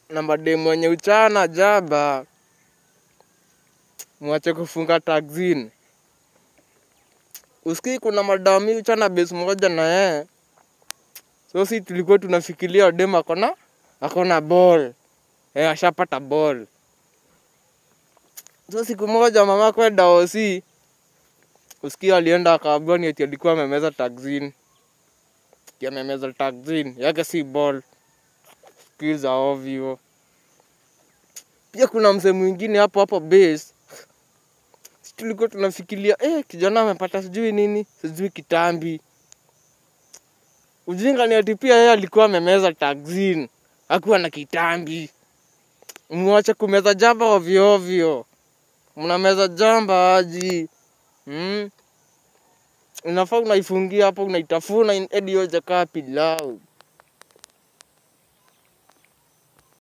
na mademu wenye uchana jaba, mwache kufunga taxin. Usikii kuna madami uchana base moja na yeye. So si tulikuwa tunafikiria demu akona ball. Ashapata ball. So siku moja mama kwenda OC, usikii alienda akaambiwa ni eti alikuwa amemeza taxin. Amemeza taxin, yake si ball. Skills za ovyo. Pia kuna mzee mwingine hapo base. Tulikuwa tunafikiria kijana amepata sijui nini, sijui kitambi. Ujinga ni ati pia yeye alikuwa amemeza taxin, hakuwa na kitambi. Mwache kumeza jamba ovyo ovyo. Mnameza jamba aji. Unafaa unaifungia hapo, unaitafuna hadi ioje kaa pilau.